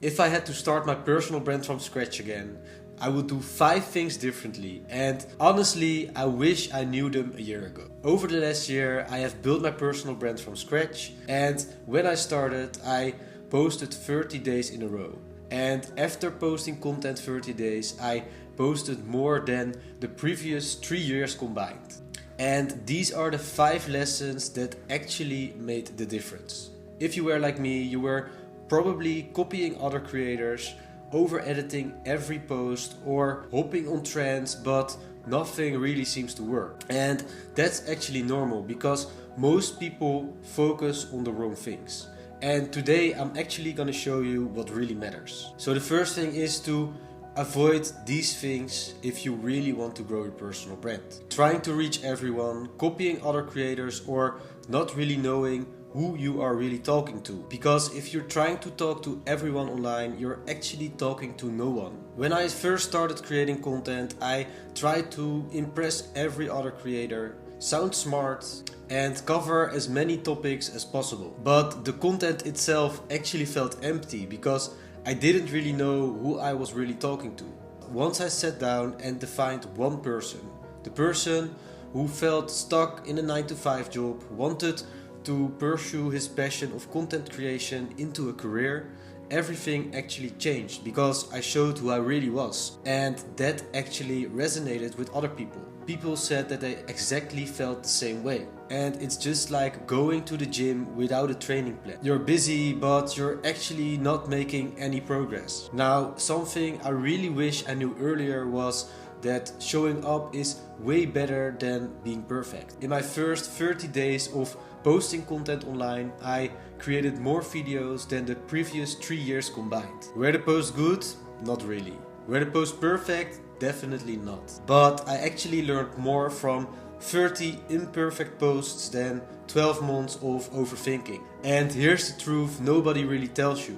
If I had to start my personal brand from scratch again, I would do 5 things differently, and honestly, I wish I knew them a year ago. Over the last year, I have built my personal brand from scratch, and when I started, I posted 30 days in a row. And after posting content 30 days, I posted more than the previous 3 years combined. And these are the 5 lessons that actually made the difference. If you were like me, you were probably copying other creators, over editing every post or hopping on trends, but nothing really seems to work. And that's actually normal because most people focus on the wrong things. And today I'm actually gonna show you what really matters. So the first thing is to avoid these things if you really want to grow your personal brand. Trying to reach everyone, copying other creators, or not really knowing who you are really talking to. Because if you're trying to talk to everyone online, you're actually talking to no one. When I first started creating content, I tried to impress every other creator, sound smart, and cover as many topics as possible. But the content itself actually felt empty because I didn't really know who I was really talking to. Once I sat down and defined one person, the person who felt stuck in a 9-to-5 job, wanted to pursue his passion of content creation into a career, everything actually changed because I showed who I really was. And that actually resonated with other people. People said that they exactly felt the same way. And it's just like going to the gym without a training plan. You're busy, but you're actually not making any progress. Now, something I really wish I knew earlier was that showing up is way better than being perfect. In my first 30 days of posting content online, I created more videos than the previous 3 years combined. Were the posts good? Not really. Were the posts perfect? Definitely not. But I actually learned more from 30 imperfect posts than 12 months of overthinking. And here's the truth nobody really tells you.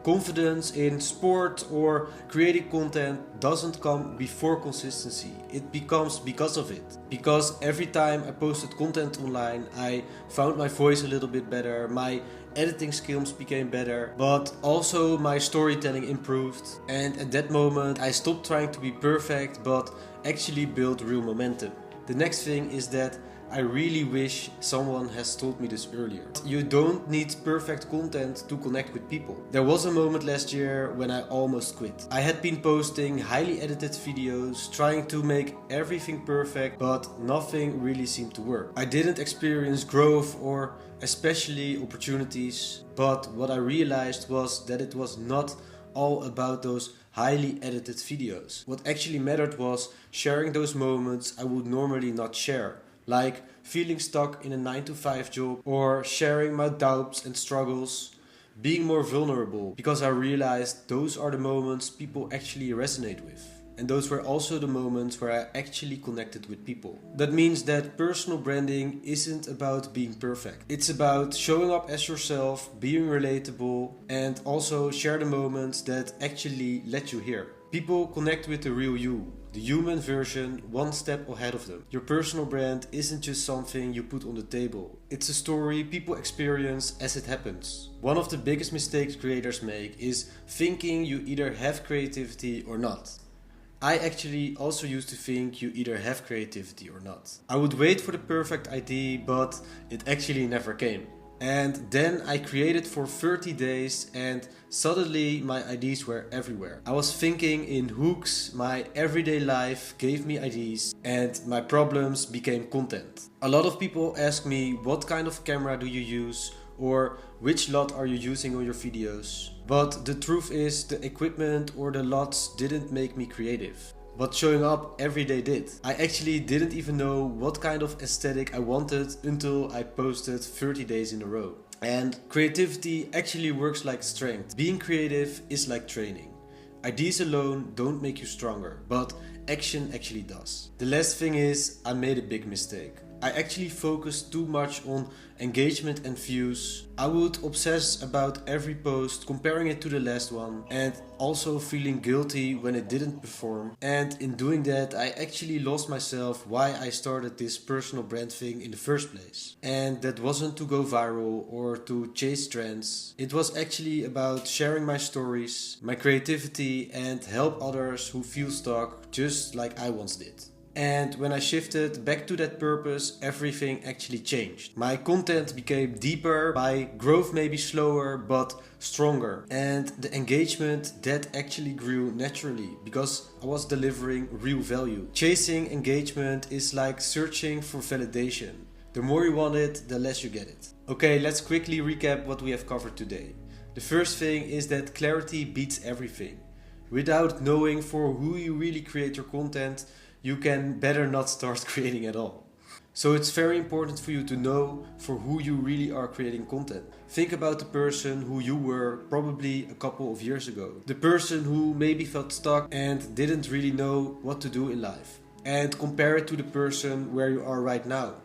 Confidence in sport or creating content doesn't come before consistency, it becomes because of it. Because every time I posted content online, I found my voice a little bit better, my editing skills became better, but also my storytelling improved. And at that moment I stopped trying to be perfect, but actually built real momentum. The next thing is that I really wish someone has told me this earlier. You don't need perfect content to connect with people. There was a moment last year when I almost quit. I had been posting highly edited videos, trying to make everything perfect, but nothing really seemed to work. I didn't experience growth or especially opportunities, but what I realized was that it was not all about those highly edited videos. What actually mattered was sharing those moments I would normally not share. Like feeling stuck in a 9-to-5 job or sharing my doubts and struggles, being more vulnerable, because I realized those are the moments people actually resonate with. And those were also the moments where I actually connected with people. That means that personal branding isn't about being perfect. It's about showing up as yourself, being relatable, and also share the moments that actually let you hear. People connect with the real you, the human version, one step ahead of them. Your personal brand isn't just something you put on the table. It's a story people experience as it happens. One of the biggest mistakes creators make is thinking you either have creativity or not. I actually also used to think you either have creativity or not. I would wait for the perfect idea, but it actually never came. And then I created for 30 days and suddenly my ideas were everywhere. I was thinking in hooks, my everyday life gave me ideas and my problems became content. A lot of people ask me what kind of camera do you use or which LUT are you using on your videos. But the truth is the equipment or the LUTs didn't make me creative. But showing up every day did. I actually didn't even know what kind of aesthetic I wanted until I posted 30 days in a row. And creativity actually works like strength. Being creative is like training. Ideas alone don't make you stronger, but action actually does. The last thing is, I made a big mistake. I actually focused too much on engagement and views. I would obsess about every post, comparing it to the last one, and also feeling guilty when it didn't perform. And in doing that, I actually lost myself why I started this personal brand thing in the first place. And that wasn't to go viral or to chase trends. It was actually about sharing my stories, my creativity, and help others who feel stuck just like I once did. And when I shifted back to that purpose, everything actually changed. My content became deeper, my growth maybe slower, but stronger. And the engagement, that actually grew naturally because I was delivering real value. Chasing engagement is like searching for validation. The more you want it, the less you get it. Okay, let's quickly recap what we have covered today. The first thing is that clarity beats everything. Without knowing for who you really create your content, you can better not start creating at all. So it's very important for you to know for who you really are creating content. Think about the person who you were probably a couple of years ago. The person who maybe felt stuck and didn't really know what to do in life. And compare it to the person where you are right now.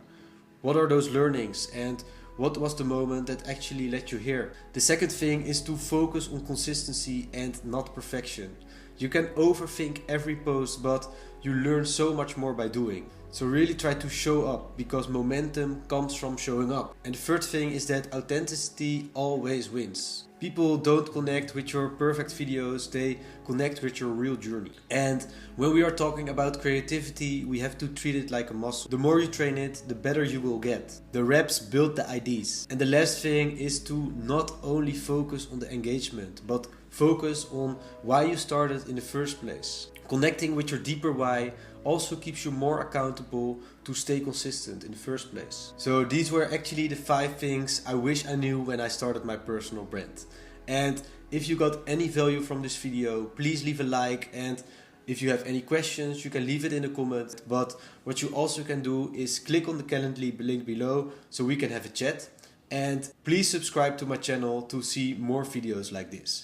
What are those learnings and what was the moment that actually led you here? The second thing is to focus on consistency and not perfection. You can overthink every post, but you learn so much more by doing. So really try to show up because momentum comes from showing up. And the third thing is that authenticity always wins. People don't connect with your perfect videos, they connect with your real journey. And when we are talking about creativity, we have to treat it like a muscle. The more you train it, the better you will get. The reps build the IDs. And the last thing is to not only focus on the engagement, but focus on why you started in the first place. Connecting with your deeper why also keeps you more accountable to stay consistent in the first place. So these were actually the 5 things I wish I knew when I started my personal brand. And if you got any value from this video, please leave a like, and if you have any questions, you can leave it in the comment. But what you also can do is click on the Calendly link below so we can have a chat. And please subscribe to my channel to see more videos like this.